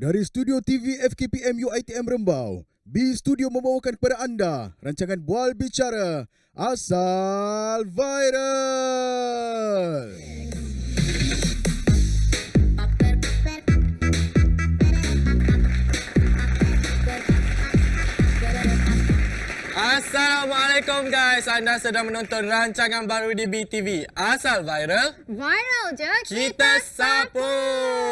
Dari studio TV FKPM UiTM Rembau, B Studio membawakan kepada anda rancangan Bual Bicara Asal Viral. Assalamualaikum guys, anda sedang menonton rancangan baru di BTV Asal Viral. Viral je, Kita sapu.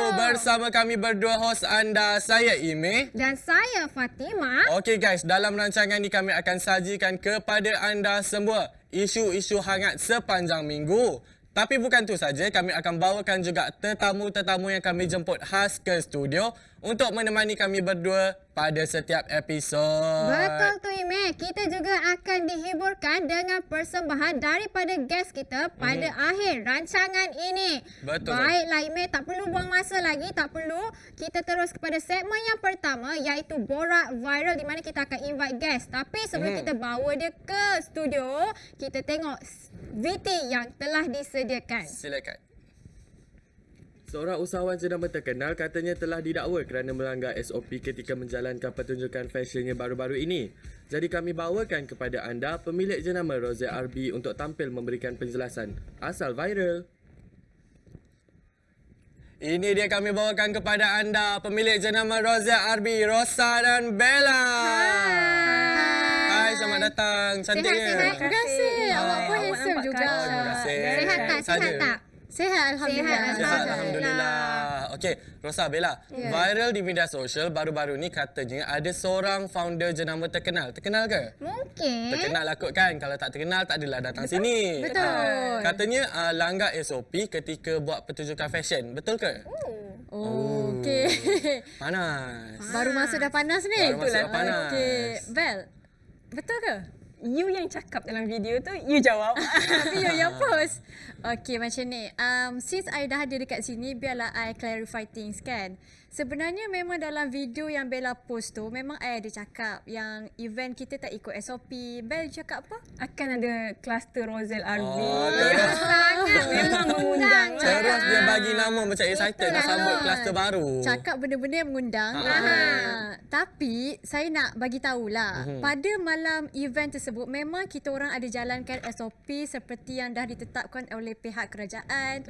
Bersama kami berdua host anda, saya Ime. Dan saya Fatimah. Okey guys, dalam rancangan ni kami akan sajikan kepada anda semua isu-isu hangat sepanjang minggu. Tapi bukan tu saja, kami akan bawakan juga tetamu-tetamu yang kami jemput khas ke studio untuk menemani kami berdua pada setiap episod. Betul tu Ime, kita juga akan dihiburkan dengan persembahan daripada guest kita pada akhir rancangan ini. Betul. Baiklah Ime, tak perlu buang masa lagi, tak perlu. Kita terus kepada segmen yang pertama iaitu Borak Viral di mana kita akan invite guest. Tapi sebelum kita bawa dia ke studio, kita tengok VT yang telah disediakan. Silakan. Seorang usahawan jenama terkenal katanya telah didakwa kerana melanggar SOP ketika menjalankan pertunjukan fashionnya baru-baru ini. Jadi kami bawakan kepada anda pemilik jenama Roselle RB untuk tampil memberikan penjelasan. Asal Viral. Ini dia kami bawakan kepada anda pemilik jenama Roselle RB, Rosa dan Bella. Hai, selamat datang. Cantik ya? Sihat-sihat. Terima kasih. Awak pun handsome juga. Terima kasih. Sihat tak? Saja. Sihat tak? Sihat, Alhamdulillah. Sihat, Alhamdulillah. Okey, Rosa, Bella. Ya. Viral di media sosial baru-baru ni katanya ada seorang founder jenama terkenal. Terkenal ke? Mungkin. Terkenal lah kot kan. Kalau tak terkenal tak adalah datang sini. Betul. Katanya langgar SOP ketika buat pertunjukan fashion. Betul ke? Oh, okey. Panas. Baru masuk dah panas ni. Baru masuk dah panas. Okey. Bel, betul ke? You yang cakap dalam video tu, you jawab. Tapi you yang post. Okey, macam ni. Since I dah ada dekat sini, biarlah I clarify things kan. Sebenarnya memang dalam video yang Bella post tu, memang I ada cakap yang event kita tak ikut SOP. Bel cakap apa? Akan ada kluster Roselle RB. Oh, terus. Sangat Memang mengundang. Terus dia bagi nama macam excited nak sambut kluster baru. Cakap benda-benda yang mengundang. Tapi saya nak bagi tahulah, pada malam event tersebut memang kita orang ada jalankan SOP seperti yang dah ditetapkan oleh pihak kerajaan.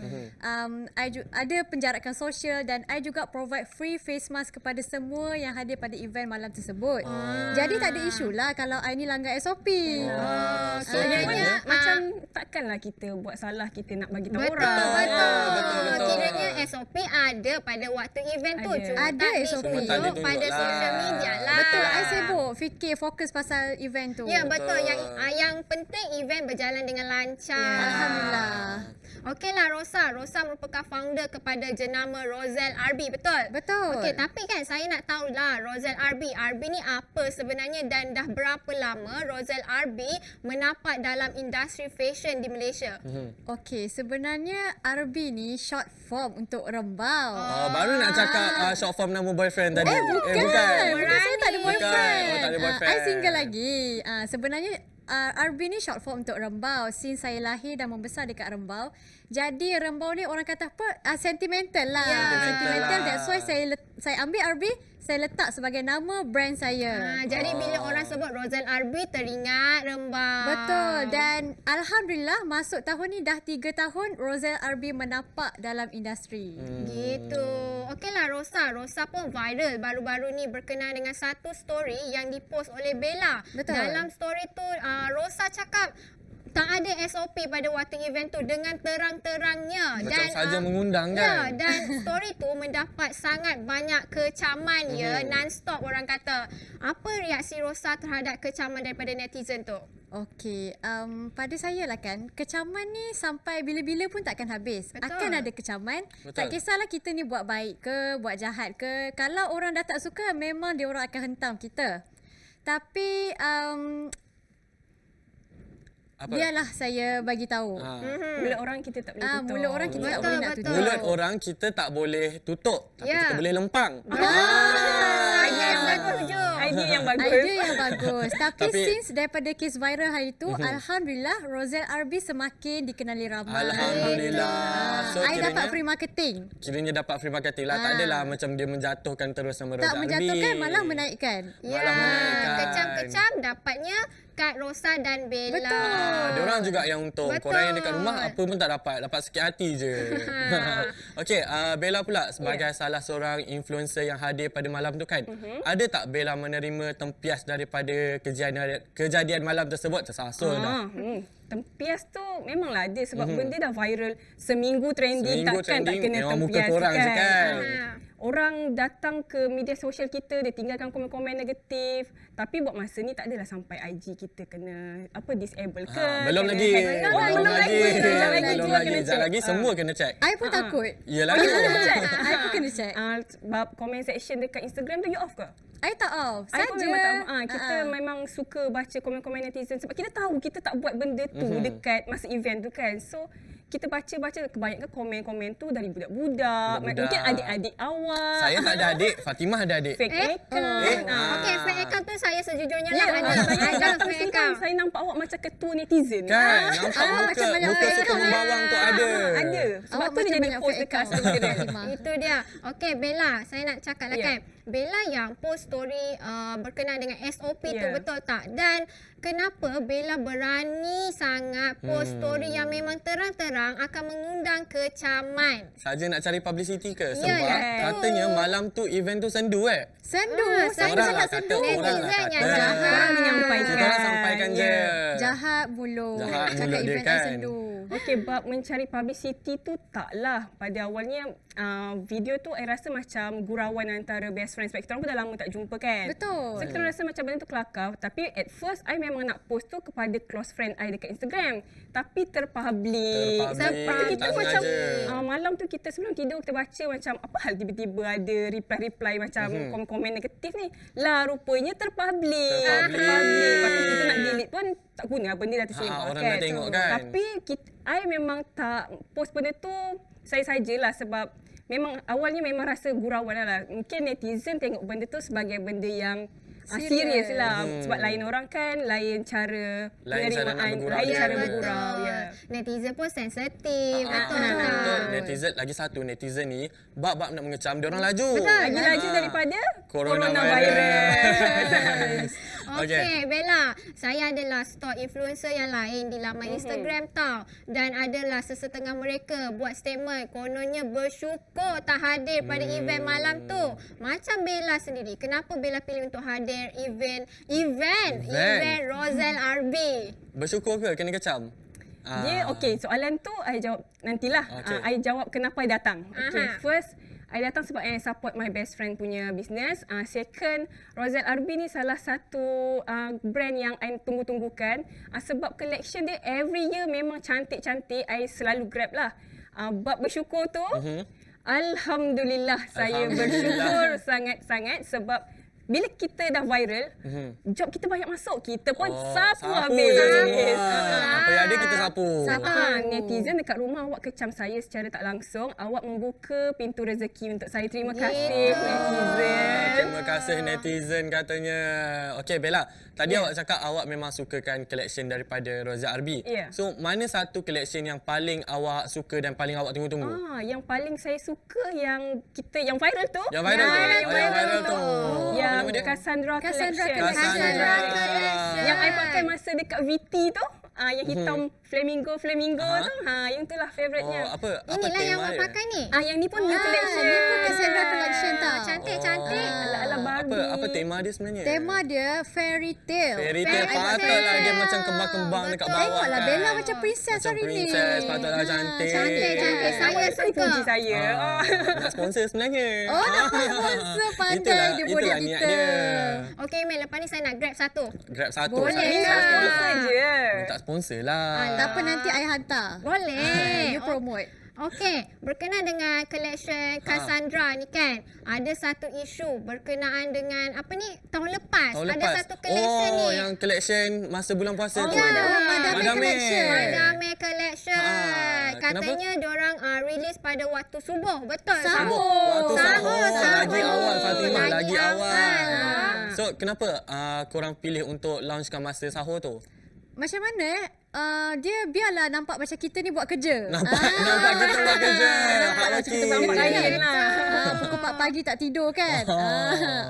Ada penjarakan sosial dan I juga provide free face mask kepada semua yang hadir pada event malam tersebut. Jadi tak ada isu lah kalau I ni langgar SOP. So, Kiranya macam takkanlah kita buat salah kita nak bagi tahu Betul, orang. betul. Kiranya SOP ada pada waktu event tu. Ada. Cuma Ada tak SOP. ditunjuk Tak ditunjuk pada lah. social media lah. Betul, I sibuk fikir fokus pasal event tu. Ya, betul. Yang penting event berjalan dengan lancar. Alhamdulillah. Okeylah Rosa. Rosa merupakan founder kepada jenama Roselle RB, betul? Betul. Okey, tapi kan saya nak tahulah Roselle RB. RB ni apa sebenarnya dan dah berapa lama Roselle RB menapak dalam industri fashion di Malaysia? Okey, sebenarnya RB ni short form untuk rembau. baru nak cakap short form nama boyfriend tadi. Bukan. Bukan. Bukan, saya tak ada boyfriend. Oh, tak ada boyfriend. I single lagi. Sebenarnya RB ni short form untuk rembau. Since saya lahir dan membesar dekat Rembau. Jadi rembau ni orang kata apa? Sentimental lah. Sentimental. That's why saya ambil RB, saya letak sebagai nama brand saya. Jadi bila orang sebut Roselle RB teringat Rembau. Betul. Dan Alhamdulillah masuk tahun ni dah 3 tahun Roselle RB menapak dalam industri. Gitu. Okeylah Rosa. Rosa pun viral baru-baru ni berkenaan dengan satu story yang dipost oleh Bella. Betul. Dalam story tu Rosa cakap tak ada SOP pada waktu event tu dengan terang-terangnya. Macam saja mengundang Ya, kan? dan story tu mendapat sangat banyak kecaman ya, non-stop orang kata. Apa reaksi Rosa terhadap kecaman daripada netizen tu? Okey, pada saya lah kan, kecaman ni sampai bila-bila pun takkan habis. Betul. Akan ada kecaman. Betul. Tak kisahlah kita ni buat baik ke, buat jahat ke. Kalau orang dah tak suka, memang dia orang akan hentam kita. Tapi Apa? biarlah saya bagi tahu. Mulut orang kita tak boleh tutup. Mulut orang kita tak Betul, boleh nak betul. tutup. Mulut orang kita tak boleh tutup, tapi Ya. kita boleh lempang. Saya setuju. Idea yang bagus. Idea yang bagus. Tapi Tapi- since daripada kes viral hari tu, alhamdulillah Roselle RB semakin dikenali ramai. Alhamdulillah. So I dapat kiranya free marketing. kiranya dapat free marketing lah. Tak adalah macam dia menjatuhkan terus nama Rosa Tak menjatuhkan, malah menaikkan. Ya, Malah menaikkan. kecam-kecam dapatnya Kak Rosa dan Bella. Betul. Diorang juga yang untung. Betul. Korang yang dekat rumah apa pun tak dapat. Dapat sikit hati je. Okey, Bella pula sebagai salah seorang influencer yang hadir pada malam tu kan. Ada tak Bella menerima tempias daripada kejadian malam tersebut? Tersasul dah. Tempias tu memanglah ada sebab benda dah viral seminggu trending, Seminggu takkan tak trending, kena memang muka tempias korang je kan. Orang datang ke media sosial kita, dia tinggalkan komen-komen negatif, tapi buat masa ni tak adalah sampai IG kita kena disable ke. Belum kena lagi. hack. Belum lagi. Belum lagi. Sekejap lagi semua kena check. I pun takut. Yelah. I pun kena check. Sebab comment section dekat Instagram tu you off ke? I tak off. I pun Saja. memang tak kita memang suka baca komen-komen netizen sebab kita tahu kita tak buat benda tu dekat masa event tu kan. So kita baca-baca kebanyakan komen-komen tu dari budak-budak, Budak-budak. mungkin adik-adik awak. Saya tak ada adik. Fatimah ada adik. Fake account. Okey, fake account tu saya sejujurnya Ya, lah ada. saya Ada datang fake sini account. saya nampak awak macam ketua netizen. Kan? Nampak macam banyak muka fake suka account, membawang tu ada. Ada. Sebab Awak tu dia macam jadi banyak post fake dekat account. Instagram. Fatimah. Itu dia. Okey, Bella, saya nak cakap lah Ya. kan. Bella yang post story berkenaan dengan SOP tu, Ya. betul tak? Dan kenapa Bella berani sangat post story yang memang terang-terang akan mengundang kecaman? Saja nak cari publicity ke? Ya, Sebab ya. katanya malam tu event tu sendu Sendu. Saya Orang lah sangat kata, sendu. orang lah Netizen yang kata. jahat. Orang menyampaikan. Kita orang sampaikan je. Jahat mulut. Jahat Cakap mulut dia event I kan. sendu. Okey, bab mencari publicity tu taklah. Pada awalnya video tu I rasa macam gurauan antara best friends. Sebab kita orang pun dah lama tak jumpa kan. Betul. So kita orang rasa macam benda tu kelakar. Tapi at first I memang nak post tu kepada close friend I dekat Instagram. Tapi terpublic. Terpublic, Lepas tu kita tak macam sengaja. malam tu kita sebelum tidur kita baca macam apa hal tiba-tiba ada reply-reply macam komen-komen negatif ni. Lah rupanya terpublic. Terpublic. Lepas tu kita nak delete pun tak guna benda dah tersebar orang kan. dah tengok kan. Tapi I memang tak post benda tu saya sajalah sebab memang awalnya memang rasa gurauan lah. Mungkin netizen tengok benda tu sebagai benda yang serius lah. Sebab lain orang kan lain cara Lain cara nak penerimaan, bergurau lain dia. cara betul. bergurau. Ya. Netizen pun sensitif. Betul Betul. tak? Netizen lagi satu netizen ni bab-bab nak mengecam dia orang laju. Lagi laju daripada Coronavirus. Okey, Bella, saya adalah stalk influencer yang lain di laman Instagram tau. Dan adalah sesetengah mereka buat statement kononnya bersyukur tak hadir pada event malam tu. Macam Bella sendiri, kenapa Bella pilih untuk hadir event Roselle RB? Bersyukur ke kena kecam? Dia okey, soalan tu I jawab nantilah. Okey. I jawab kenapa I datang. Okey, Aha. first I datang sebab I support my best friend punya business. Second, Roselle RB ni salah satu brand yang I tunggu-tunggukan. Sebab collection dia every year memang cantik-cantik. I selalu grab lah. Bab bersyukur tu, Alhamdulillah saya bersyukur sangat-sangat sebab bila kita dah viral, job kita banyak masuk. Kita pun sapu habis. Apa yang ada kita sapu. Netizen dekat rumah awak kecam saya secara tak langsung. Awak membuka pintu rezeki untuk saya. Terima kasih netizen. Terima kasih netizen katanya. Okey Bella, tadi awak cakap awak memang sukakan collection daripada Roselle RB. Ya. So mana satu collection yang paling awak suka dan paling awak tunggu-tunggu? Yang paling saya suka yang viral tu. Yang viral tu. Yang viral tu. Yang Apa nama dia? Cassandra Cassandra Collection. Cassandra. Yang I pakai masa dekat VT tu. Yang hitam flamingo tu. Yang itulah favourite-nya. Apa Inilah yang tema awak dia? pakai ni. Yang ni pun new collection. Ni pun Cassandra Collection tau. Cantik-cantik. Ala-ala Barbie. Apa tema dia sebenarnya? Tema dia fairy tale. Fairy tale. Patutlah dia macam kembang-kembang dekat bawah. Tengoklah kan. Bella macam princess Macam hari ni. princess, patutlah cantik. Cantik-cantik. Saya Saya suka. puji saya. Nak sponsor sebenarnya. Oh, dapat sponsor pandai dia itulah bodek niat kita. dia. Okey, Mel, lepas ni saya nak grab satu. Grab satu. Boleh Saya lah. Sponsor je. minta sponsor lah. Tak apa, nanti I hantar. Boleh. You promote. Okey, berkenaan dengan collection Cassandra ni kan, ada satu isu berkenaan dengan apa ni tahun lepas. Tahun Ada lepas. satu collection ni. yang collection masa bulan puasa tu. Madame Madame Collection. Madame Collection. kenapa? Katanya diorang release pada waktu subuh. Betul? Sahur. Waktu sahur. Lagi awal Fatimah, Lagi lagi awal. awal. So kenapa korang pilih untuk launchkan masa sahur tu? Macam mana dia biarlah nampak macam kita ni buat kerja. Nampak kita buat kerja. Nampak macam kita Okey. buat Layan lah. Pukul 4 pagi tak tidur kan.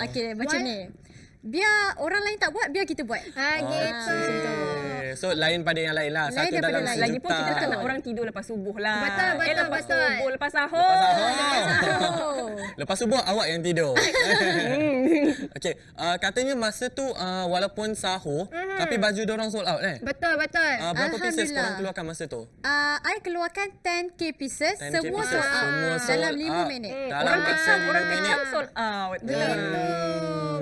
Okey, macam ni. Biar orang lain tak buat, biar kita buat. Gitu. Okay. So lain pada yang lain lah. Lain Satu daripada dalam lain. Lagipun kita tak nak Betul. orang tidur lepas subuh lah. Betul, betul, lepas betul. subuh, lepas sahur. Lepas subuh awak yang tidur. Okey, katanya masa tu walaupun sahur tapi baju diorang sold out Betul. berapa pieces Alhamdulillah. korang keluarkan masa tu? I keluarkan 10k pieces, 10K semua pieces, sold out semua sold dalam 5 out. minit. Dalam Orang masa kecam, 5 orang minit. kecam sold out.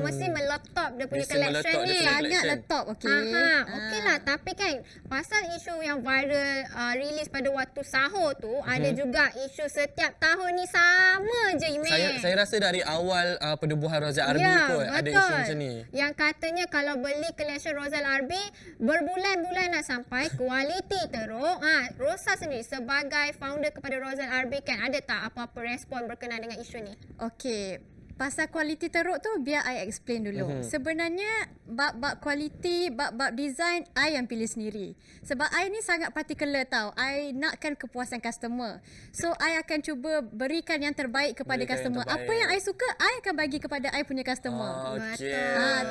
Mesti meletop dia punya Mesti collection meletup dia ni. punya Sangat collection. letop, okey. Okey lah, tapi kan pasal isu yang viral release pada waktu sahur tu, ada juga isu setiap tahun ni sama je Imek. Saya rasa dari awal penubuhan Rozal Arbi kot ada isu macam ni. Yang katanya kalau beli collection Rozal Arbi berbulan-bulan nak sampai kualiti teruk. Rosa sendiri sebagai founder kepada Rozal Arbi kan, ada tak apa-apa respon berkenaan dengan isu ni? Okey, pasal kualiti teruk tu biar I explain dulu. Sebenarnya bab-bab kualiti, bab-bab design I yang pilih sendiri. Sebab I ni sangat particular tau. I nakkan kepuasan customer. So I akan cuba berikan yang terbaik kepada Berikan yang customer. terbaik. Apa yang I suka, I akan bagi kepada I punya customer. Okey.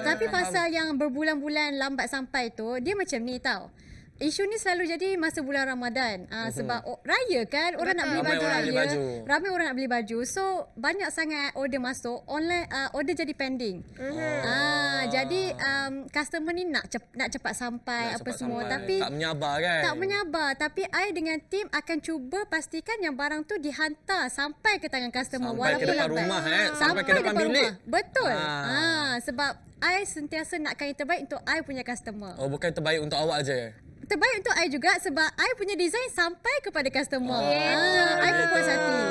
Tapi pasal yang berbulan-bulan lambat sampai tu, dia macam ni tau. Isu ni selalu jadi masa bulan Ramadan. Sebab raya kan, orang nak beli Ramai baju orang raya. beli baju. Ramai orang nak beli baju. So banyak sangat order masuk, online order jadi pending. Jadi customer ni nak cepat sampai Nak apa cepat semua, sampai. tapi tak menyabar kan? tak menyabar. Tapi I dengan tim akan cuba pastikan yang barang tu dihantar sampai ke tangan customer Sampai ke walaupun depan lambat. rumah, sampai ke depan bilik. Betul. Ah. Sebab I sentiasa nakkan yang terbaik untuk I punya customer. Oh, bukan terbaik untuk awak je. Terbaik untuk I juga sebab I punya design sampai kepada customer. I pun puas hati.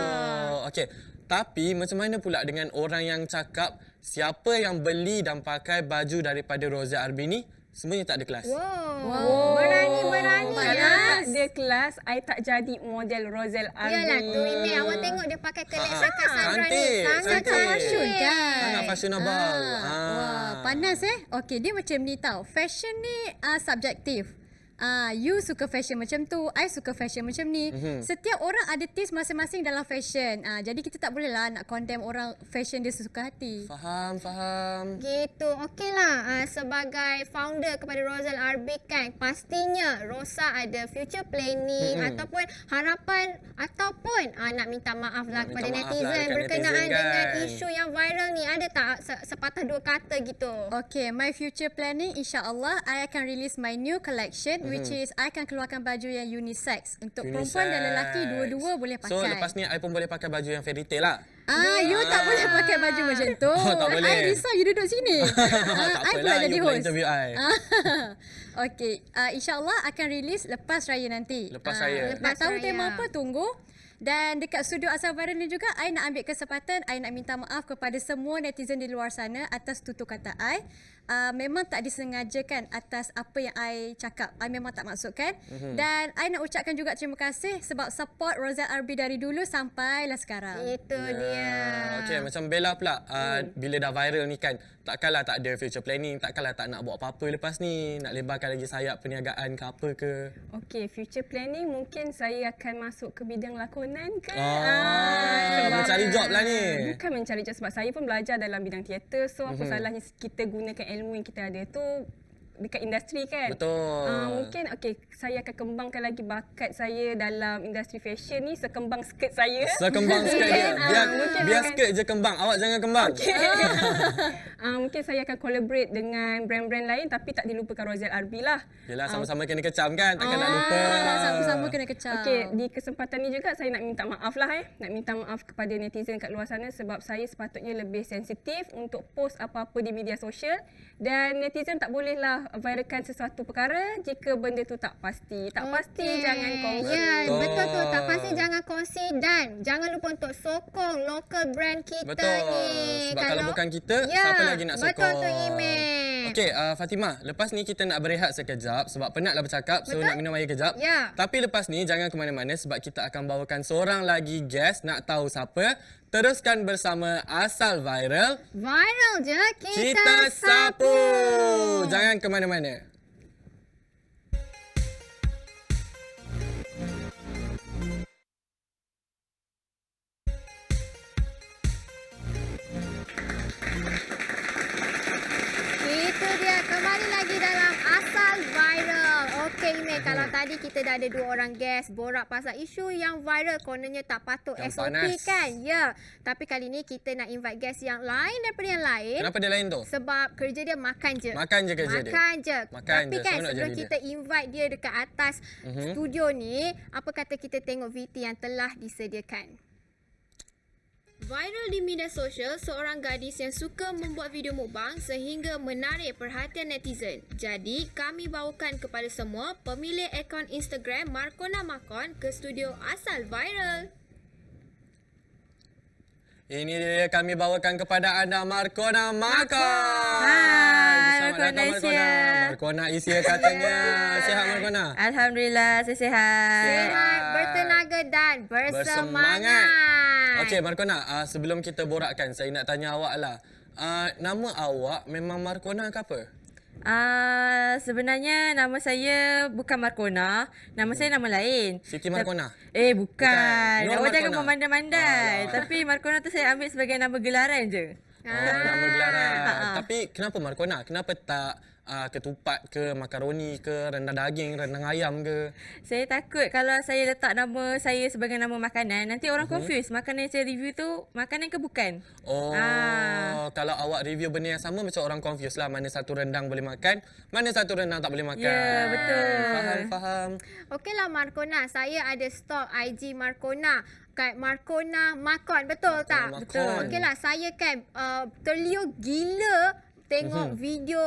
Okey. Tapi macam mana pula dengan orang yang cakap siapa yang beli dan pakai baju daripada Rozal Arbi ni semuanya tak ada kelas. Wow. Berani Kalau lah. tak dia kelas, I tak jadi model Rozal Arbi. Yalah tu Imek, awak tengok dia pakai collection Cassandra ni. Cantik, Sangat cantik. Fashion kan? Sangat fashionable. Wah, panas Okey, dia macam ni tau. Fashion ni subjektif. You suka fashion macam tu, I suka fashion macam ni. Setiap orang ada taste masing-masing dalam fashion. Jadi kita tak boleh lah nak condemn orang fashion dia sesuka hati. Faham. Gitu, okey lah. Sebagai founder kepada Rozal Arbi kan, pastinya Rosa ada future planning ataupun harapan ataupun nak minta maaf lah kepada Minta maaf lah netizen dekat berkenaan netizen kan. dengan isu yang viral ni. Ada tak sepatah dua kata gitu? Okay, my future planning insya-Allah I akan release my new collection which is I akan keluarkan baju yang unisex untuk perempuan dan lelaki dua-dua boleh pakai. So lepas ni I pun boleh pakai baju yang fairy tale lah. You tak boleh pakai baju macam tu. Tak boleh. I risau you duduk sini. Tak I pula apalah, jadi you pula host. interview I. Okay, insya-Allah akan release lepas raya nanti. Lepas raya. Nak tahu Lepas tema raya. apa? Tunggu. Dan dekat studio Asal Viral ni juga, I nak ambil kesempatan, I nak minta maaf kepada semua netizen di luar sana atas tutur kata I. Memang tak disengajakan atas apa yang I cakap. I memang tak maksudkan. Dan I nak ucapkan juga terima kasih sebab support Rozal Arbi dari dulu sampailah sekarang. Itu dia. Okey, macam Bella pula bila dah viral ni kan, takkanlah tak ada future planning, takkanlah tak nak buat apa-apa lepas ni, nak lebarkan lagi sayap perniagaan ke apa ke. Okey, future planning mungkin saya akan masuk ke bidang lakonan ke. Mencari job lah ni. Bukan mencari job sebab saya pun belajar dalam bidang teater. So apa salahnya kita gunakan ilmu yang kita ada tu dekat industri kan. Betul. Mungkin saya akan kembangkan lagi bakat saya dalam industri fashion ni sekembang skirt saya. Sekembang skirt dia. mungkin Biar akan- skirt je kembang, awak jangan kembang. Mungkin saya akan collaborate dengan brand-brand lain tapi tak dilupakan Rozal Arbi lah. Yelah, sama-sama kena kecam kan, takkan nak lupa. Sama-sama kena kecam. Okey, di kesempatan ni juga saya nak minta maaf lah Nak minta maaf kepada netizen kat luar sana sebab saya sepatutnya lebih sensitif untuk post apa-apa di media sosial dan netizen tak bolehlah viralkan sesuatu perkara jika benda tu tak pasti. Tak pasti jangan kongsi. Ya, betul tu. Tak pasti jangan kongsi dan jangan lupa untuk sokong local brand kita Betul. ni. Sebab kalau bukan kita, siapa lagi nak Betul sokong? tu Imek. Okey, Fatimah, lepas ni kita nak berehat sekejap sebab penatlah bercakap, so nak minum air kejap. Ya. Tapi lepas ni jangan ke mana-mana sebab kita akan bawakan seorang lagi guest. Nak tahu siapa? Teruskan bersama Asal Viral. Viral je Kita sapu. Jangan ke mana-mana. Itu dia, kembali lagi dalam Asal Viral. Okey Ime, kalau tadi kita dah ada 2 orang guest borak pasal isu yang viral, kononnya tak patut Yang SOP panas. kan. Ya, tapi kali ni kita nak invite guest yang lain daripada yang lain. Kenapa dia lain tu? Sebab kerja dia makan je. Makan je kerja dia. Makan je. Makan Tapi je, kan seronok sebelum jadi kita invite dia dekat atas studio ni, apa kata kita tengok VT yang telah disediakan. Viral di media sosial, seorang gadis yang suka membuat video mukbang sehingga menarik perhatian netizen. Jadi, kami bawakan kepada semua pemilik akaun Instagram Markona Makon ke studio Asal Viral. Ini dia kami bawakan kepada anda Markona Makon. Hai, Selamat datang Markona Markona. Asia. Markona Isia katanya. Sihat Markona? Alhamdulillah, saya sihat. Sihat, bertenaga dan bersemangat. Okey Markona, sebelum kita borakkan, saya nak tanya awak lah. Nama awak memang Markona ke apa? Sebenarnya nama saya bukan Markona. Nama saya nama lain. Siti Markona? Bukan. Bukan. Nur Awak jangan Markona? memandai-mandai. Tapi Markona tu saya ambil sebagai nama gelaran je. Nama gelaran. Tapi kenapa Markona? Kenapa tak ketupat ke, makaroni ke, rendang daging, rendang ayam ke? Saya takut kalau saya letak nama saya sebagai nama makanan, nanti orang confuse makanan yang saya review tu makanan ke bukan. Oh, kalau awak review benda yang sama macam orang confuse lah. Mana satu rendang boleh makan, mana satu rendang tak boleh makan. Ya, betul. Faham. Okeylah Markona, saya ada stok IG Markona kat Markona Makon, betul tak? Makon. Okeylah, saya kan terliur gila tengok video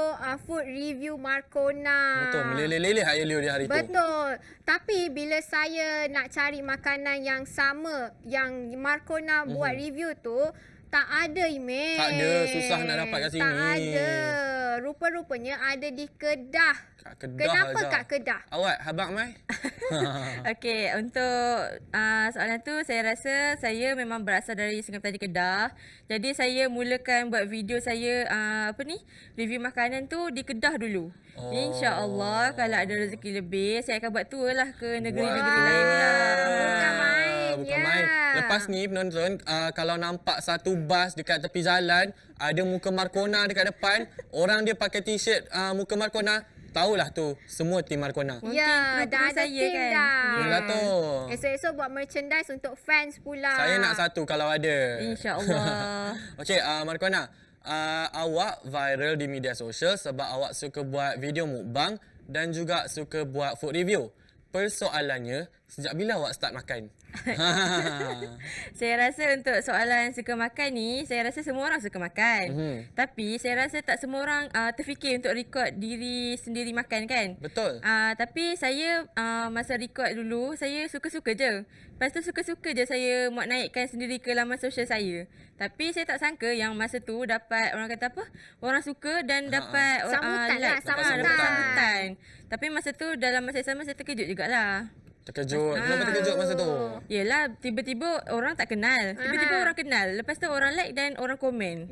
food review Markona. Betul, meleleh-leleh air liur di hari tu. Betul. Tapi bila saya nak cari makanan yang sama yang Markona buat review tu, tak ada email. Tak ada, susah nak dapat kat sini. Tak ada. Rupa-rupanya ada di Kedah. Kat Kedah Kenapa aja. kat Kedah? Awak, habang mai? Okey, untuk soalan tu saya rasa saya memang berasal dari Sungai Petani Kedah. Jadi saya mulakan buat video saya review makanan tu di Kedah dulu. Oh. InsyaAllah kalau ada rezeki lebih saya akan buat tour lah ke negeri-negeri Wah, lain lah. bukan main. Bukan Ya. main. Lepas ni penonton, kalau nampak satu bas dekat tepi jalan, ada muka Markona dekat depan, orang dia pakai t-shirt muka Markona, tahulah tu semua tim Markona. Ya, kru-kru dah ada saya tim kan. dah. Yalah tu. Esok-esok buat merchandise untuk fans pula. Saya nak satu kalau ada. InsyaAllah. Okey, Markona, awak viral di media sosial sebab awak suka buat video mukbang dan juga suka buat food review. Persoalannya, sejak bila awak start makan? Saya rasa untuk soalan suka makan ni, saya rasa semua orang suka makan. Tapi saya rasa tak semua orang terfikir untuk record diri sendiri makan kan. Betul. Tapi saya masa record dulu, saya suka-suka je. Lepas tu suka-suka je saya buat naikkan sendiri ke laman sosial saya. Tapi saya tak sangka yang masa tu dapat orang kata apa? Orang suka dan dapat Sambutan lah, like. sambutan. Dapat sambutan. Tapi masa tu dalam masa yang sama saya terkejut jugalah. Terkejut. Kenapa terkejut masa tu? Yelah, tiba-tiba orang tak kenal. Tiba-tiba orang kenal. Lepas tu orang like dan orang komen.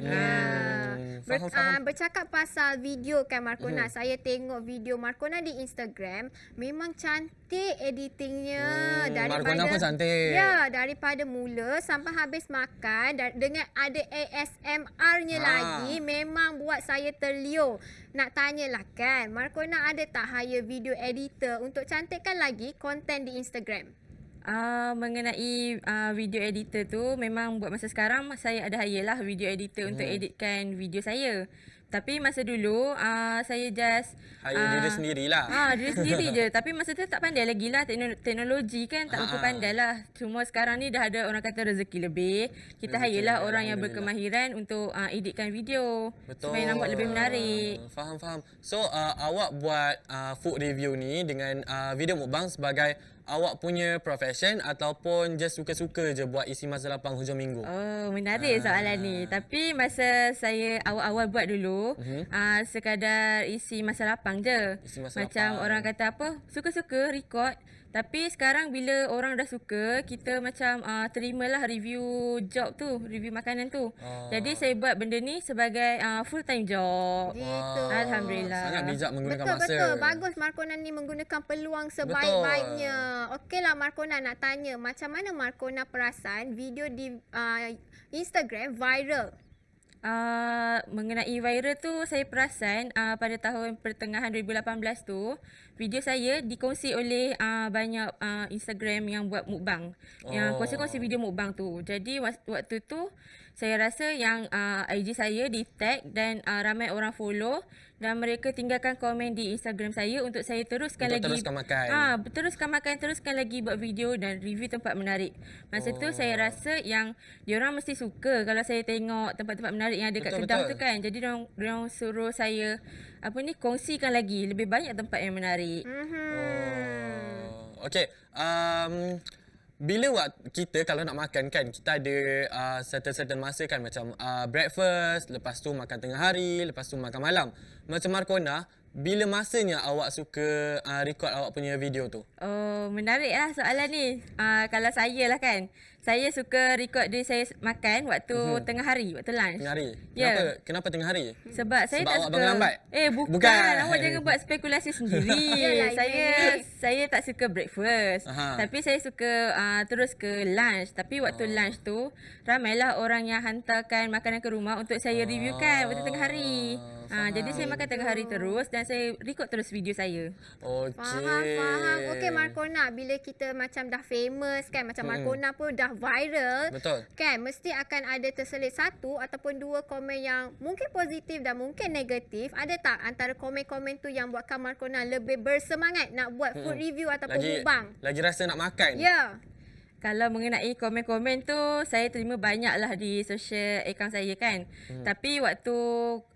Faham. Bercakap pasal video kan Markona, saya tengok video Markona di Instagram, memang cantik editingnya. Markona pun cantik. Ya, daripada mula sampai habis makan dengan ada ASMR-nya lagi, memang buat saya terliur. Nak tanyalah kan, Markona ada tak hire video editor untuk cantikkan lagi konten di Instagram? Mengenai video editor tu, memang buat masa sekarang saya ada hire lah video editor untuk editkan video saya. Tapi masa dulu saya just Hire diri sendirilah. diri sendiri je. Tapi masa tu tak pandai lagi lah, teknologi kan tak berapa pandai lah. Cuma sekarang ni dah ada orang kata rezeki lebih. Kita hire lah orang yang berkemahiran untuk editkan video. Betul. Supaya nampak lebih menarik. Faham. So, awak buat food review ni dengan video mukbang sebagai awak punya profession ataupun just suka-suka je buat isi masa lapang hujung minggu? Oh, menarik soalan ni. Tapi masa saya awal-awal buat dulu, tu sekadar isi masa lapang je. Isi masa Macam lapang. orang kata apa, suka-suka record. Tapi sekarang bila orang dah suka, kita macam terimalah review job tu, review makanan tu. Jadi saya buat benda ni sebagai full time job. Gitu. Alhamdulillah. Sangat bijak menggunakan Betul, masa. betul. Bagus Markona ni menggunakan peluang sebaik-baiknya. Okeylah Markona, nak tanya macam mana Markona perasan video di Instagram viral? Mengenai viral tu, saya perasan pada tahun pertengahan 2018 tu, video saya dikongsi oleh banyak Instagram yang buat mukbang. Yang kongsi-kongsi video mukbang tu. Jadi waktu tu saya rasa yang IG saya di tag dan ramai orang follow dan mereka tinggalkan komen di Instagram saya untuk saya teruskan Untuk lagi. teruskan makan. Teruskan makan, teruskan lagi buat video dan review tempat menarik. Masa tu saya rasa yang diorang mesti suka kalau saya tengok tempat-tempat menarik yang ada kat Betul, Kedah betul. tu kan. Jadi diorang suruh saya kongsikan lagi lebih banyak tempat yang menarik. Okey, bila kita kalau nak makan kan, kita ada certain masa kan, macam breakfast, lepas tu makan tengah hari, lepas tu makan malam. Macam Markona, bila masanya awak suka record awak punya video tu? Oh, menarik lah soalan ni. Kalau saya lah kan, saya suka record diri saya makan waktu tengah hari, waktu lunch. Tengah hari? Ya. Kenapa tengah hari? Sebab saya Sebab tak awak suka. bangun lambat? Bukan. Awak jangan buat spekulasi sendiri. Yelah, saya tak suka breakfast. Aha. Tapi saya suka terus ke lunch. Tapi waktu lunch tu, ramailah orang yang hantarkan makanan ke rumah untuk saya reviewkan waktu tengah hari. Jadi saya makan tengah hari terus dan saya record terus video saya. Okey. Faham. Okey Markona, bila kita macam dah famous kan, macam Markona pun dah viral. Betul. Kan, mesti akan ada terselit satu ataupun dua komen yang mungkin positif dan mungkin negatif. Ada tak antara komen-komen tu yang buatkan Markona lebih bersemangat nak buat food review ataupun mukbang? Lagi rasa nak makan? Ya. Kalau mengenai komen-komen tu, saya terima banyak lah di social account saya kan. Tapi waktu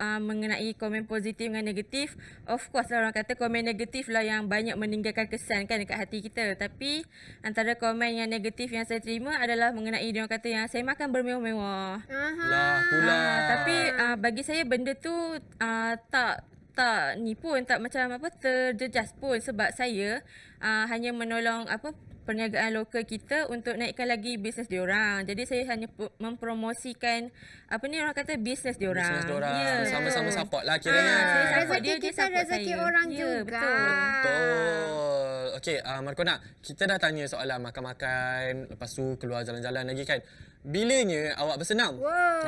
mengenai komen positif dengan negatif, of course lah orang kata komen negatif lah yang banyak meninggalkan kesan kan dekat hati kita. Tapi antara komen yang negatif yang saya terima adalah mengenai dia orang kata yang saya makan bermewah-mewah. Lah pula. Tapi bagi saya benda tu tak ni pun, tak macam terjejas pun sebab saya hanya menolong perniagaan lokal kita untuk naikkan lagi bisnes diorang. Jadi saya hanya mempromosikan orang kata bisnes diorang. Bisnes diorang. Ya. Sama-sama support lah kiranya. Saya support Rezeki dia kita support rezeki saya. orang Ya, juga. Betul. Okey, Markona, kita dah tanya soalan makan-makan, lepas tu keluar jalan-jalan lagi kan. Bilanya awak bersenam? Wow.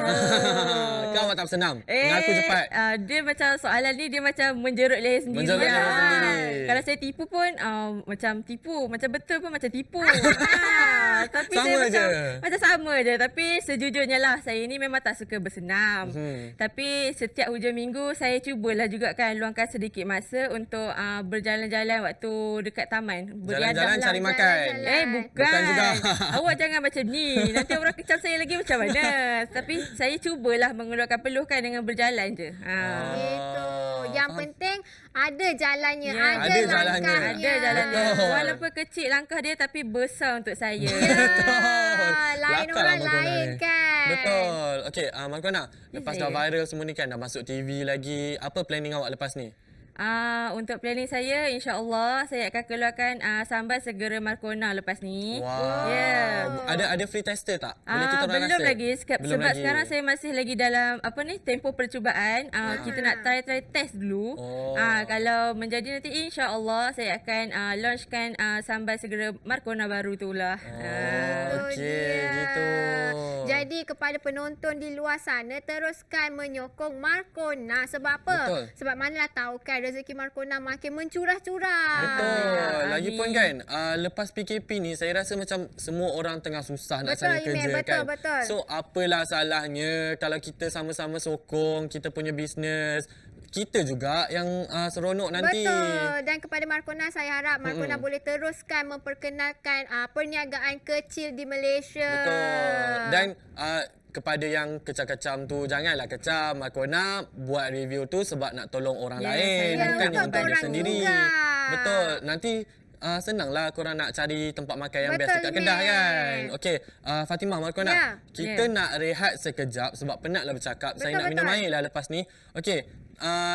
Kau awak tak bersenam? Mengaku cepat. Dia macam soalan ni dia macam menjerut leher sendiri. Menjerut leher lah. sendiri. Kalau saya tipu pun macam tipu, macam betul pun macam tipu. Tapi Sama saya je. macam sama je. Tapi sejujurnya lah saya ni memang tak suka bersenam. Tapi setiap hujung minggu saya cubalah juga kan luangkan sedikit masa untuk berjalan-jalan waktu dekat taman. Jalan-jalan Beriadah cari lah. makan. Bukan. Bukan juga. Awak jangan macam ni. Nanti orang kecam saya lagi macam mana. Tapi saya cubalah mengeluarkan peluh kan dengan berjalan je. Gitu. Yang penting ada jalannya, Ya, ada ada jalannya. langkahnya. Ada jalannya. Betul. Walaupun kecil langkah dia tapi besar untuk saya. Lain Kelakar orang lah Markona lain ni. kan. Betul. Okey, Markona, lepas dah saya. viral semua ni kan, dah masuk TV lagi, apa planning awak lepas ni? Untuk planning saya, insya-Allah saya akan keluarkan sambal segera Markona lepas ni. Wow. Ya. Ada free tester tak? Boleh kita orang belum rasa? lagi Belum sebab lagi. sekarang saya masih lagi dalam tempoh percubaan. Kita nak try test dulu. Oh. Kalau menjadi nanti insya-Allah saya akan launchkan sambal segera Markona baru tu lah. Okey, dia. gitu. Jadi kepada penonton di luar sana, teruskan menyokong Markona. Sebab apa? Betul. Sebab manalah tahu kan rezeki Markona makin mencurah-curah. Betul. Amin. Lagipun kan, lepas PKP ni saya rasa macam semua orang tengah susah nak Betul, cari Imin. kerja Betul, kan. betul. So apalah salahnya kalau kita sama-sama sokong kita punya bisnes. Kita juga yang seronok nanti. Betul. Dan kepada Markona, saya harap Markona boleh teruskan memperkenalkan perniagaan kecil di Malaysia. Betul. Dan kepada yang kecam-kecam tu, janganlah kecam. Markona buat review tu sebab nak tolong orang lain, saya bukan untuk untuk dia orang sendiri. juga. Betul. Nanti senanglah korang nak cari tempat makan yang best Betul, dekat Kedah Mek. kan. Okey, Fatimah, Markona, Ya. kita nak rehat sekejap sebab penatlah bercakap. Saya nak minum Betul. air lah lepas ni. Okey,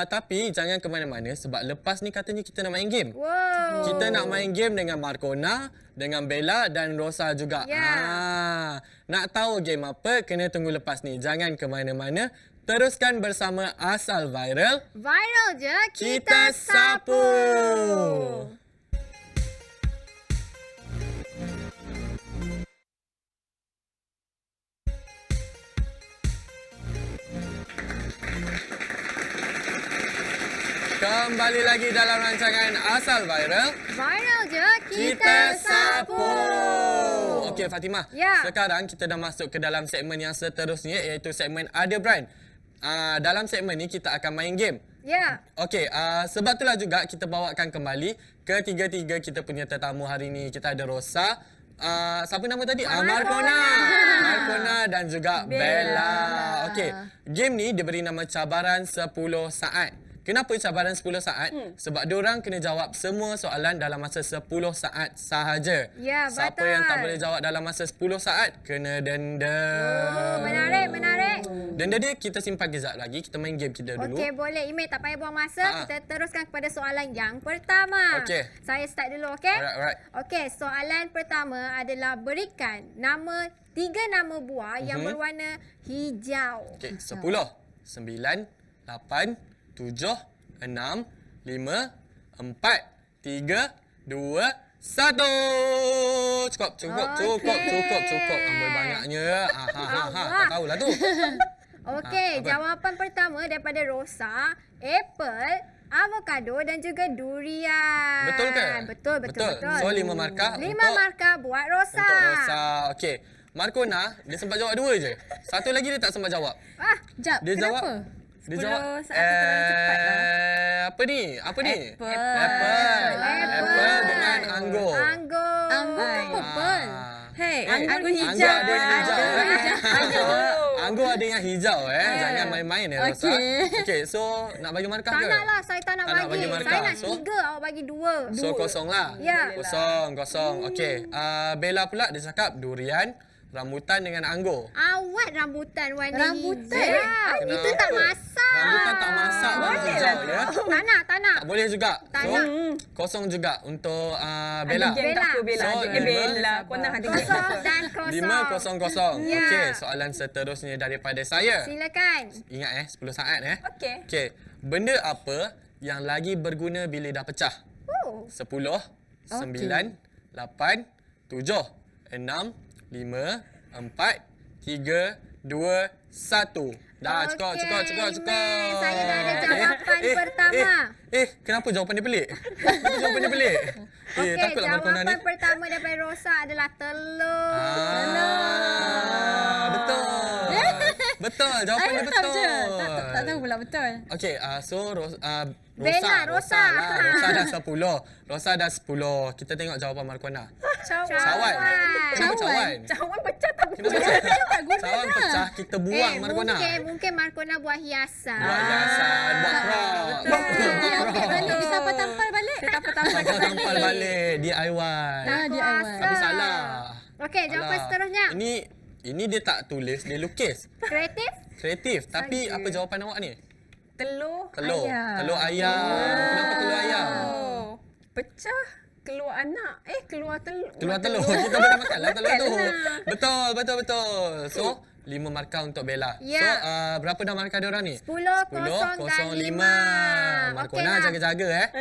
tapi jangan ke mana-mana sebab lepas ni katanya kita nak main game. Wow. Kita nak main game dengan Markona, dengan Bella dan Rosa juga. Ya. Nak tahu game apa? Kena tunggu lepas ni. Jangan ke mana-mana. Teruskan bersama Asal Viral. Viral je, Kita sapu. Kembali lagi dalam rancangan Asal Viral. Viral je, Kita sapu. Okey Fatimah, Ya. sekarang kita dah masuk ke dalam segmen yang seterusnya iaitu segmen Ada Brand. Dalam segmen ni kita akan main game. Ya. Okey, sebab itulah juga kita bawakan kembali ketiga-tiga kita punya tetamu hari ni. Kita ada Rosa, siapa nama tadi? Markona. Markona dan juga Bella. Okey, game ni diberi nama cabaran 10 saat. Kenapa cabaran 10 saat? Sebab diorang kena jawab semua soalan dalam masa 10 saat sahaja. Ya, Siapa betul. yang tak boleh jawab dalam masa 10 saat, kena denda. Oh, menarik. Denda dia kita simpan kejap lagi. Kita main game kita dulu. Okey, boleh. Email tak payah buang masa. Ha. Kita teruskan kepada soalan yang pertama. Okey. Saya start dulu, okey? Alright. Okey, soalan pertama adalah berikan nama 3 nama buah yang berwarna hijau. Okey, 10, 9, 8, 7, 6, 5, 4, 3, 2, 1. Cukup. Amboi banyaknya. Tak tahulah tu. Okey, apa? jawapan pertama daripada Rosa, apple, avocado dan juga durian. Betul ke? Betul. So 5 markah 5 untuk markah buat Rosa. Untuk Rosa. Okey. Markona, dia sempat jawab 2 je. Satu lagi dia tak sempat jawab. Jap, Dia kenapa? jawab. Dia 10 jawab. saat tu terlalu cepat lah. Apa ni? Apple. Apple dengan anggur. Anggur. Anggur kan purple. Hey, Anggur anggur hijau. ada yang hijau. Anggur ada yang hijau. Jangan main-main Rosa. Okey, so nak bagi markah Tak ke? nak lah, saya tak nak Tak nak bagi. bagi markah. Saya nak So? 3, awak bagi 2. So kosong lah. Ya. Kosong. Okey. Bella pula dia cakap durian, rambutan dengan anggur. Awak rambutan warna Rambutan? hijau. Kenapa? Itu tak masak. Rambutan tak masak warna hijau ya. Tak nak. Tak boleh juga. Tak So nak. kosong juga untuk Bella. Ada geng tak apa Bella? So, Ada Bella. Korang ada geng tak Kosong apa? dan kosong. 5-0. Ya. Okey, soalan seterusnya daripada saya. Silakan. Ingat 10 saat Okey. Okey. Benda apa yang lagi berguna bila dah pecah? Oh. 10, 9, 8, 7, 6, 5, 4, 3, 2, 1. Dah Okey, cukup. Mek. Saya dah ada jawapan pertama. Kenapa jawapan dia pelik? Kenapa jawapan dia pelik? Okey, Takutlah Markona ni. jawapan pertama daripada Rosa adalah telur. Betul. Betul, jawapannya Saya betul. je. Tak tahu pula betul. Okey, so Bella, Rosa Rosa. lah. Rosa dah 10. Rosa dah 10. Kita tengok jawapan Markona. Cawan. Kenapa cawan? Cawan pecah tak Kenapa cawan? Cawan pecah, kita buang Markona. Mungkin Markona buat hiasan. Buat hiasan, buat crop. Dia ambil balik, dia tampal balik. Tampal balik, DIY. DIY. Tapi salah. Okey, jawapan Alah. seterusnya. Ini dia tak tulis, dia lukis. Kreatif? Kreatif. Tapi apa jawapan awak ni? telur Telur. ayam. Telur ayam. Kenapa telur ayam? Oh, pecah keluar anak. Keluar telur. Keluar telur. Kita boleh makan lah telur tu. Makanlah. Betul. So, 5 markah untuk Bella. Ya. So, berapa dah markah diorang ni? 10, 0 dan 5. Markona jaga-jaga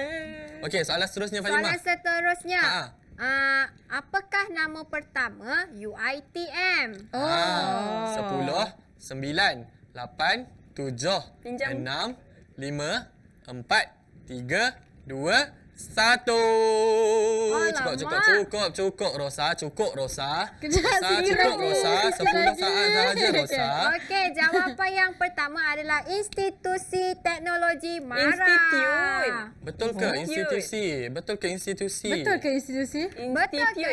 Okey, soalan seterusnya Fatimah. Soalan seterusnya. Ha. Apakah nama pertama UiTM? 10, 9, 8, 7, Pinjam. 6, 5, 4, 3, 2, 1. Alamak. Cukup Rosa. Kejap, Rosa, sikit cukup lagi. Rosa. 10 saat sahaja Rosa. Okey, jawapan yang pertama adalah Institusi Teknologi Mara. Institute. Betul ke institusi? Betul ke institusi? Betul ke Institute.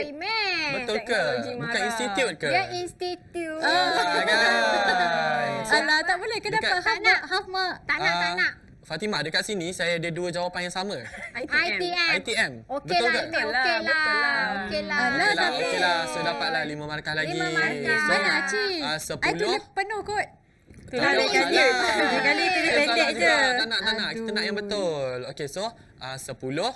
Imen? Betul ke? Teknologi Bukan Mara. institut ke? Dia institut. Kan? Alah, tak boleh ke dapat Dekat- half mark, half mark. Tak nak. Fatimah, dekat sini saya ada 2 jawapan yang sama. ITM. ITM. Okey Betul lah, ke? Ime. Okey Betul lah. lah. Okey lah. Alah, tapi- Okey lah. So dapatlah 5 markah lagi. 5 markah. So, Mana Aci? 10. I tulis penuh kot. Itulah Tak dia kali. salah. Dia kali tulis Salah pendek juga. je. Tak nak. Kita nak yang betul. Okey, so 10,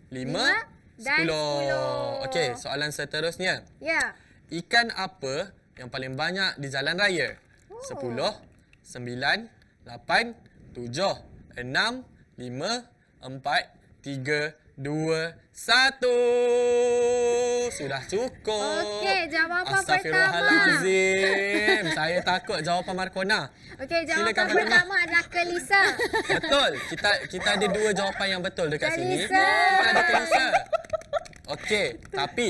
5, dan 10. Okey, soalan seterusnya. Ya. Ikan apa yang paling banyak di jalan raya? 10, 9, 8, 7, 6, 5, 4, 3, 2, 1. Sudah cukup. Okey, jawapan Astaghfirullahalazim. Saya takut jawapan Markona. Okey, jawapan Silakan, Fatimah. pertama adalah Kelisa. Betul. Kita ada 2 jawapan yang betul dekat sini. Kalisa. Kita ada Kalisa. Okey,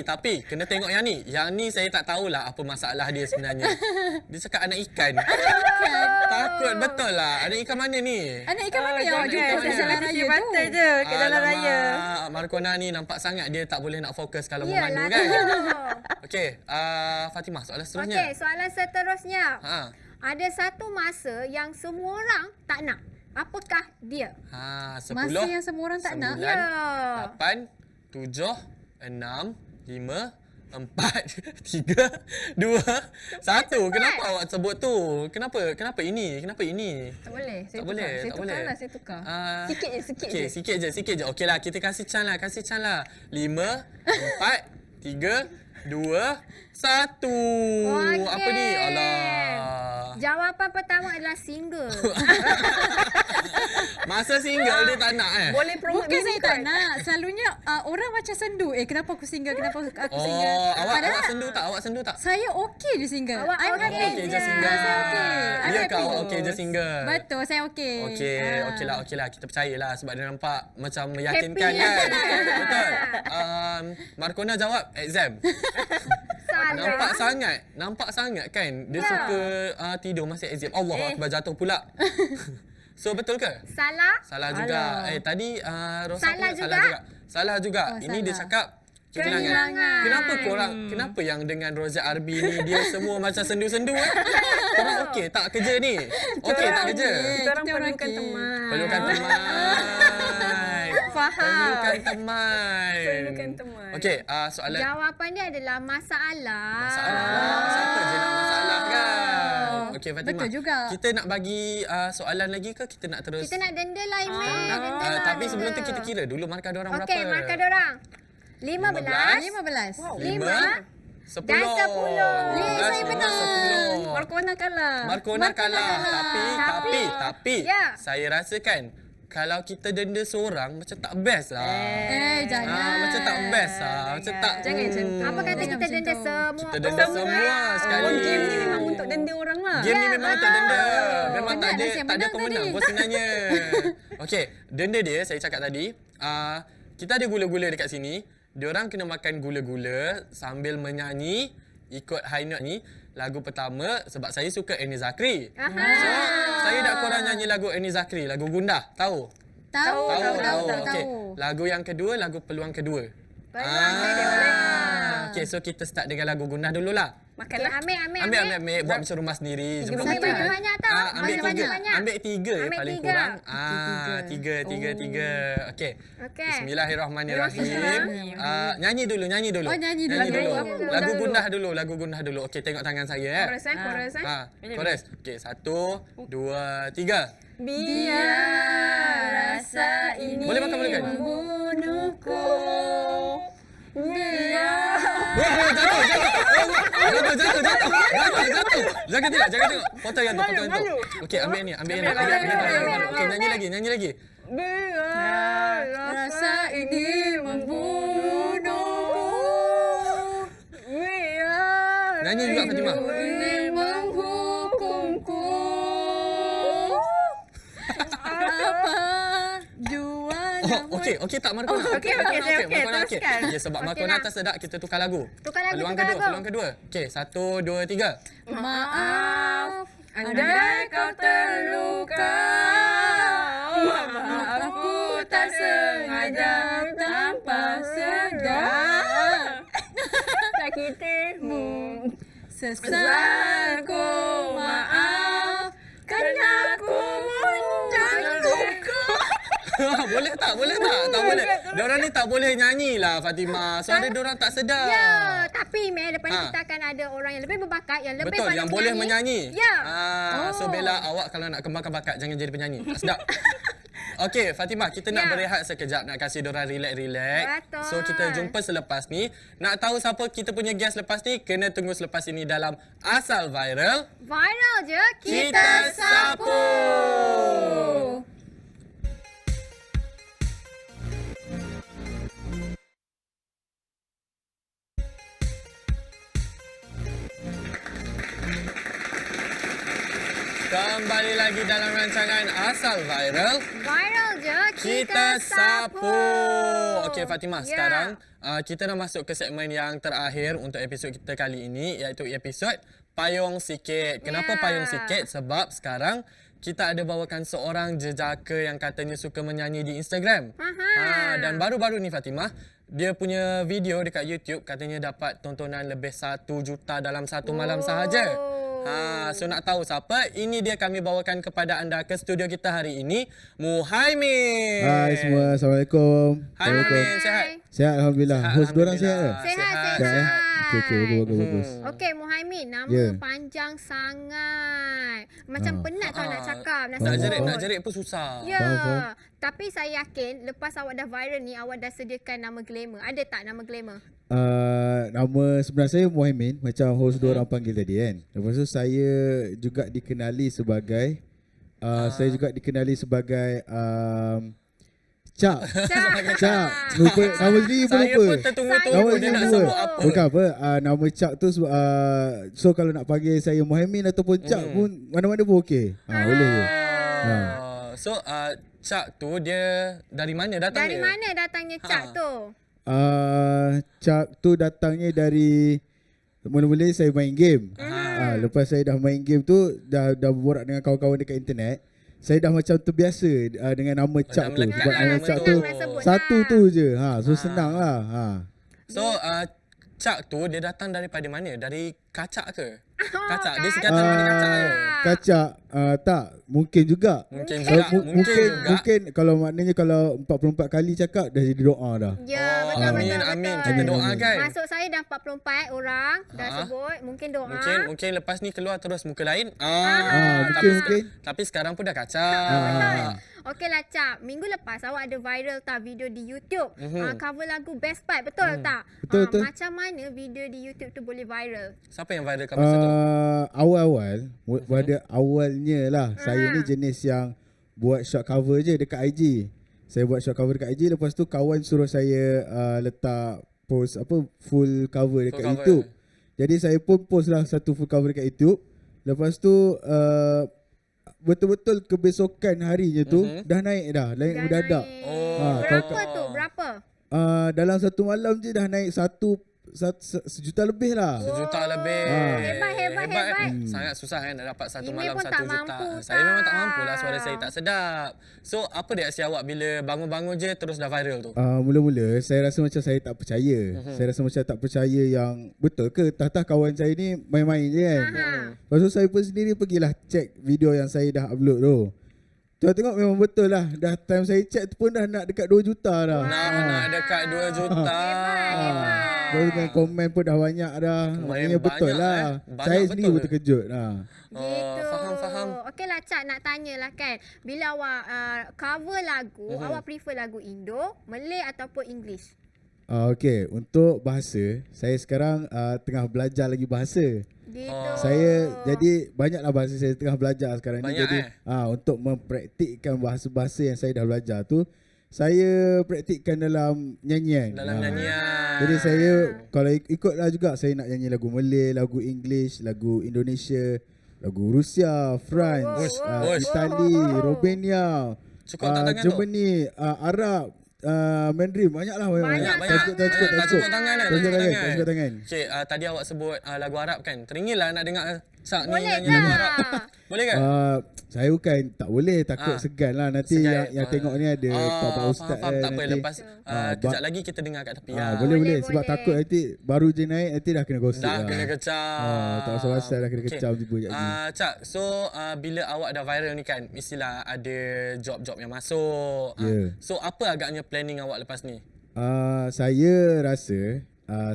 tapi kena tengok yang ni. Yang ni saya tak tahulah apa masalah dia sebenarnya. Dia cakap anak ikan. Takut betul lah. Anak ikan mana ni? Anak ikan mana yang awak jangan, jumpa jangan. di jalan raya tu? Pantai je ke jalan raya. Alamak, Markona ni nampak sangat dia tak boleh nak fokus kalau Yalah memandu tu. kan. Okey, Fatimah, soalan seterusnya. Okey, soalan seterusnya. Ha. Ada satu masa yang semua orang tak nak. Apakah dia? 10, Masa yang semua orang tak nak? 9, Ya. 8, 7, 6, 5, 4, 3, 2, 1. Kenapa awak sebut tu? Kenapa ini? Tak boleh. Saya Tak tukar. boleh, Saya tak tukar boleh. lah. Saya tukar. Sikit je. Sikit je. Okey lah, kita kasih chance lah. 5, 4, 3, 2, 1. Okey. Apa ni? Alah. Jawapan pertama adalah single. Masa single dia tak nak Boleh promote Bukan saya diri tak kan? nak. Selalunya orang macam sendu. Kenapa aku single? Kenapa aku single? Oh, awak Padahal sendu tak? saya okey je single. Awak I'm okey happy. Okey je single. Saya okey. I'm Ya ke happy. awak okey je single? Betul, saya okey. Okey, Ah. okey lah. Kita percayalah sebab dia nampak macam meyakinkan Happy. kan. Betul. Markona jawab exam. Salah. Nampak sangat kan dia suka tidur masa exam. Allah Akbar, jatuh pula. So betul ke? Salah. Salah juga. Tadi Rosa Salah pula juga. Salah juga. Oh, Ini dia salah. cakap kehilangan. Kehilangan. Kenapa yang dengan Rosa Arbi ni dia semua macam sendu-sendu Korang okey tak kerja ni? Okey tak kerja? Kita orang Kita orang perlukan okey. teman. Perlukan teman. Faham. Perlukan teman. Perlukan teman. Okey, soalan Jawapan dia adalah masalah. Siapa je nak masalah kan? Okey Fatimah. Betul juga. Kita nak bagi soalan lagi ke kita nak terus? Kita nak denda lah, Iman. Denda lah, tapi sebelum tu denda. kita kira dulu markah dia orang berapa? Okey, markah diorang. 15. 15. 5, 10. Dan 10. Saya menang. 10. Markona kalah. Markona kalah. Tapi Ya. saya rasakan kalau kita denda seorang macam tak best lah. Jangan. Macam tak best lah. Macam tak. Jangan macam tu. Apa kata Jangan kita macam denda tu. semua? Kita denda semua sekali. Oh, game ni memang untuk denda orang lah. Game ni memang untuk denda. Memang Penat tak dah saya ada menang pemenang tadi. pun sebenarnya. Okey, denda dia saya cakap tadi, kita ada gula-gula dekat sini. Diorang kena makan gula-gula sambil menyanyi ikut high note ni. Lagu pertama sebab saya suka Ernie Zakri. So, saya nak korang nyanyi lagu Ernie Zakri, lagu Gundah. Tahu? Tahu. Okey. Lagu yang kedua, lagu peluang kedua. Peluang kedua. Okey, so kita start dengan lagu Gundah dululah. Okay, ambil. Ambil buat macam rumah sendiri. Jumpa Ambil makan. banyak tau. Ambil Ambil tiga. banyak. Ambil tiga Ambil paling tiga. kurang. Tiga. Okey. Okey. Bismillahirrahmanirrahim. Nyanyi dulu. Oh, nyanyi dulu. Lagu Gundah dulu. Okey, tengok tangan saya Chorus. Chorus. Okey, 1, 2, 3. Biar rasa ini Boleh makan. membunuhku. Jangan tengok. Potong yang tu. Okey, ambil ni. Okey, nyanyi lagi. Biar rasa ini membunuhku. Biar Nyanyi juga Fatimah. ini menghukumku. Apa jua Okey tak Markona. Okey, teruskan. Okey, sebab Markona tak sedap kita tukar lagu. Peluang kedua. Okey, 1, 2, 3. Maaf, andai kau terluka. Maaf, aku tak sengaja tanpa sedar. Sakitimu. Sesalku maaf, kerana aku menjatuhkan. Boleh tak? Boleh tak? Tak boleh. Diorang ni tak boleh nyanyi lah Fatimah. Suara diorang tak sedap. Ya, tapi Mel, lepas ni Ah. kita akan ada orang yang lebih berbakat, yang lebih Betul, pandai yang boleh menyanyi. Ya. So Bella, awak kalau nak kembangkan bakat jangan jadi penyanyi. Tak sedap. Okey, Fatimah, kita nak Ya. berehat sekejap, nak kasih diorang relax-relax. Betul. So kita jumpa selepas ni. Nak tahu siapa kita punya guest lepas ni, kena tunggu selepas ini dalam Asal Viral. Viral je, Kita sapu. Kembali lagi dalam rancangan Asal Viral. Viral je, Kita sapu. Okey Fatimah, Ya. sekarang kita dah masuk ke segmen yang terakhir untuk episod kita kali ini, iaitu episod Payung Sikit. Kenapa Ya. Payung Sikit? Sebab sekarang kita ada bawakan seorang jejaka yang katanya suka menyanyi di Instagram. Dan baru-baru ni Fatimah, dia punya video dekat YouTube katanya dapat tontonan lebih 1 juta dalam satu malam sahaja. So nak tahu siapa? Ini dia kami bawakan kepada anda ke studio kita hari ini, Muhaimin. Hai semua, Assalamualaikum. Hai Muhaimin, sihat? Sihat Alhamdulillah. Host diorang sihat ke? Sihat. Sihat eh? Okey, bagus. Okey, Muhaimin, nama Ya. panjang sangat. Macam penat tau nak cakap. Nak jerit pun susah. Ya, Faham. tapi saya yakin lepas awak dah viral ni, awak dah sediakan nama glamour. Ada tak nama glamour? Nama sebenar saya Muhaimin, macam host diorang panggil tadi kan. Lepas tu saya juga dikenali sebagai saya juga dikenali sebagai Cak. Cak. Lupa nama sendiri pun Saya lupa. pun tertunggu-tunggu Nama dia sendiri nak lupa. sebut apa. Bukan apa. Nama Cak tu so kalau nak panggil saya Muhaimin ataupun Cak pun mana-mana pun okey. Boleh je. So Cak tu dia dari mana datangnya? Dari mana datangnya Cak tu? Cak tu datangnya dari mula-mula saya main game. Lepas saya dah main game tu dah borak dengan kawan-kawan dekat internet. Saya dah macam terbiasa dengan nama Cak tu. melekat Sebab lah nama nama Cak tu. tu Nak sebut satu lah. tu je. So senang lah. So Cak tu dia datang daripada mana? Dari kacak ke? Kacak. Dia singkatan daripada kacak ke? Kacak tak mungkin juga. Mungkin Kalau juga. Mungkin juga. mungkin kalau maknanya kalau 44 kali cakap dah jadi doa dah. Ya, Oh, betul, amin, betul, amin. betul. Kita Amin, doakan. Masuk saya dah 44 orang dah sebut. Mungkin doa. Mungkin lepas ni keluar terus muka lain. Mungkin. Tapi sekarang pun dah kacak. Okeylah Cak, minggu lepas awak ada viral tak video di YouTube. Cover lagu Best Part, betul tak? Betul. Macam mana video di YouTube tu boleh viral? Siapa yang viral kat masa tu? Awal-awal pada awalnya lah saya ni jenis yang buat short cover je dekat IG. Saya buat short cover dekat IG, lepas tu kawan suruh saya letak post full cover dekat cover. YouTube. Jadi saya pun post lah satu full cover dekat YouTube. Lepas tu betul-betul kebesokan harinya tu dah naik dah, naik mendadak. Berapa tu? Berapa? Dalam satu malam je dah naik sejuta lebih lah. Sejuta lebih. Hebat. Sangat susah kan nak dapat satu Email malam pun 1 tak juta. mampu, Saya memang tak tak? mampu lah, suara saya tak sedap. So apa reaksi awak bila bangun-bangun je terus dah viral tu? Mula-mula saya rasa macam saya tak percaya. Saya rasa macam tak percaya yang betul ke tah kawan saya ni main-main je kan. Lepas tu saya pun sendiri pergilah check video yang saya dah upload tu. Tengok memang betul lah. Dah time saya check tu pun dah nak dekat 2 juta dah. Nak dekat 2 juta. Baru dengan komen pun dah banyak dah. Maknanya betul banyak, lah. Banyak Saya betul sendiri pun ke? terkejut lah. Gitu. Faham. Okeylah Cak, nak tanyalah kan. Bila awak cover lagu, awak prefer lagu Indo, Malay ataupun English? Okay, untuk bahasa, saya sekarang tengah belajar lagi bahasa. Gitu. Saya jadi banyaklah bahasa saya tengah belajar sekarang ni. Banyak, Jadi untuk mempraktikkan bahasa-bahasa yang saya dah belajar tu, saya praktikkan dalam nyanyian. Dalam nyanyian. Jadi saya kalau ikutlah juga, saya nak nyanyi lagu Malay, lagu English, lagu Indonesia, lagu Rusia, France, Itali, Romania, Cukup tak tangan tu? Germany, Arab, Mandarin, banyaklah. Banyak. Tak cukup Tak cukup tangan. tangan. Okay, tadi awak sebut lagu Arab kan. Teringin lah nak dengar Sak ni Boleh nyanyi lagu tak? Arab. Boleh ke? Saya bukan tak boleh, takut segan lah nanti Segan. yang tengok ni ada Pak Ustaz faham, tak apa. nanti. Lepas kejap lagi kita dengar kat tepi. Boleh sebab boleh. takut nanti baru je naik nanti dah kena gosip. Dah kena kecam. tak pasal dah kena kecam tiba je. Cak, so bila awak dah viral ni kan, mestilah ada job-job yang masuk. Ya. So apa agaknya planning awak lepas ni? Saya rasa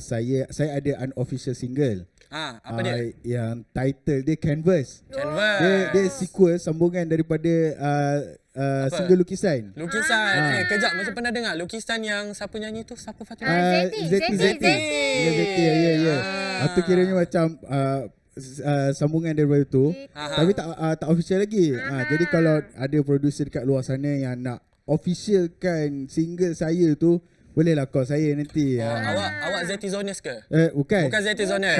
saya ada unofficial single. Apa dia? Yang title dia Canvas. Canvas. Dia sequel sambungan daripada single lukisan. Lukisan. Kejap, macam pernah dengar lukisan yang siapa nyanyi tu? Siapa Fatimah? Zeti. Ya. Itu kiranya macam sambungan daripada tu. Tapi tak official lagi. Jadi kalau ada producer dekat luar sana yang nak officialkan single saya tu, bolehlah call saya nanti. Awak Zeti Zones ke? Bukan. Bukan Zeti Zones.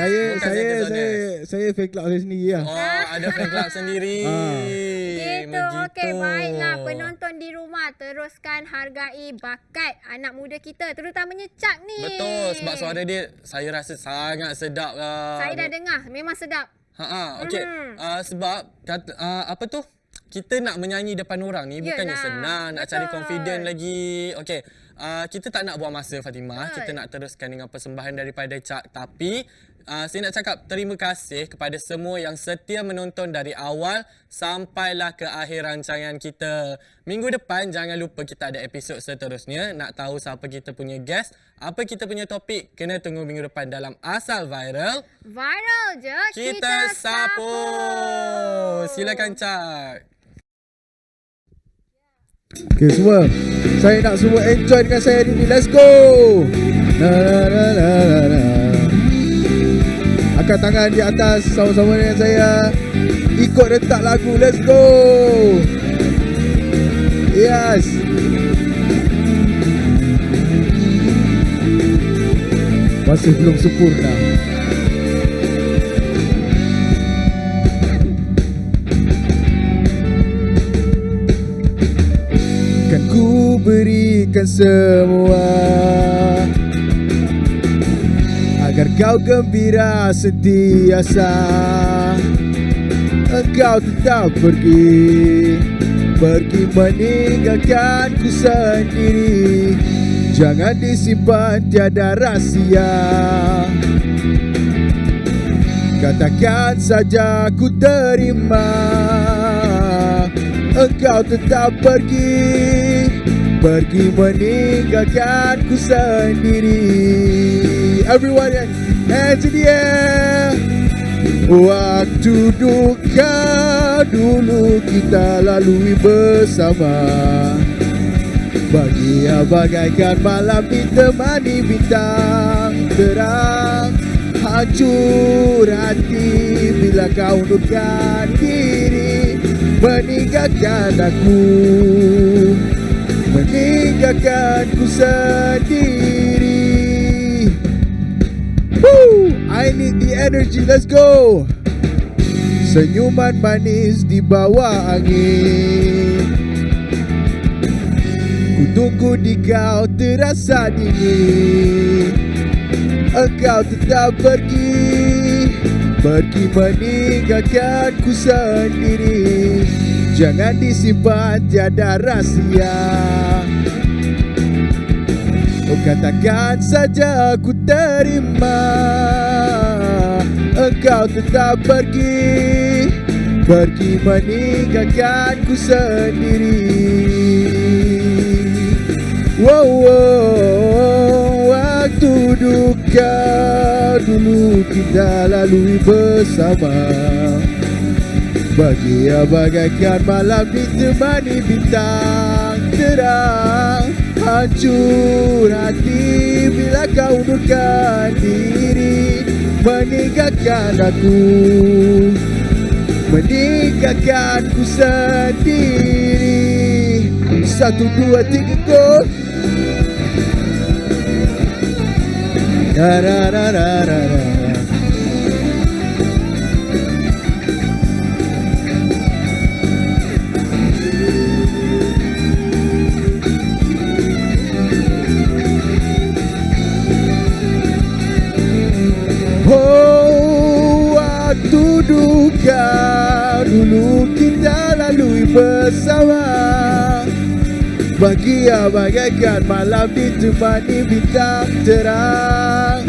Saya fan club saya sendiri lah. Ada fan club sendiri. Gitu. Okey, baiklah penonton di rumah, teruskan hargai bakat anak muda kita, terutamanya Cak ni. Betul, sebab suara dia saya rasa sangat sedap lah. Saya dah dengar, memang sedap. Okey. Sebab apa tu? Kita nak menyanyi depan orang ni bukannya senang, nak cari confident lagi. Okey. Kita tak nak buang masa Fatimah. Kita nak teruskan dengan persembahan daripada Cak. Tapi saya nak cakap terima kasih kepada semua yang setia menonton dari awal sampailah ke akhir rancangan kita. Minggu depan jangan lupa kita ada episod seterusnya. Nak tahu siapa kita punya guest, apa kita punya topik, kena tunggu minggu depan dalam Asal Viral. Viral je Kita sapu. Silakan Cak. Okay semua, saya nak semua enjoy dengan saya hari ni. Let's go. Angkat tangan di atas sama-sama dengan saya. Ikut rentak lagu. Let's go. Yes. Masih belum sempurna. Kan ku berikan semua agar kau gembira sentiasa. Engkau tetap pergi meninggalkanku sendiri. Jangan disimpan, tiada rahsia. Katakan saja ku terima. Engkau tetap pergi meninggalkanku sendiri. Everyone, hands in the air. Waktu duka dulu kita lalui bersama. Bahagia bagaikan malam ditemani bintang terang. Hancur hati bila kau undurkan diri, meninggalkan meninggalkanku sendiri. Woo! I need the energy, let's go. Senyuman manis di bawah angin, ku tunggu di kau terasa dingin. Engkau tetap pergi meninggalkanku sendiri. Jangan disimpan, tiada rahsia. Oh katakan saja ku terima. Engkau tetap pergi meninggalkanku sendiri. Waktu duka dulu kita lalui bersama. Bahagia bagaikan malam ditemani bintang terang. Hancur hati bila kau undurkan diri, meninggalkanku sendiri. 1, 2, 3, go. Waktu duka bersama. Bahagia bagaikan malam ditemani bintang terang.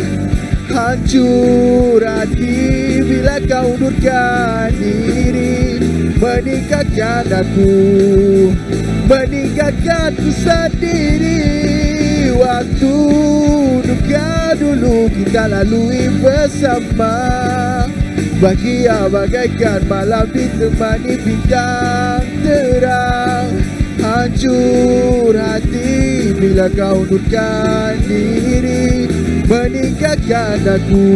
Hancur hati bila kau undurkan diri, meninggalkan aku, meninggalkanku sendiri. Waktu duka dulu kita lalui bersama. Bahagia bagaikan malam ditemani bintang terang. Hancur hati bila kau undurkan diri, meninggalkan aku,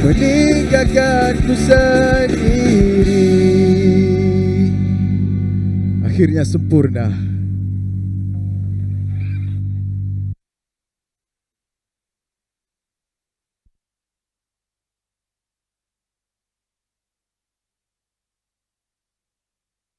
meninggalkanku sendiri. Akhirnya sempurna.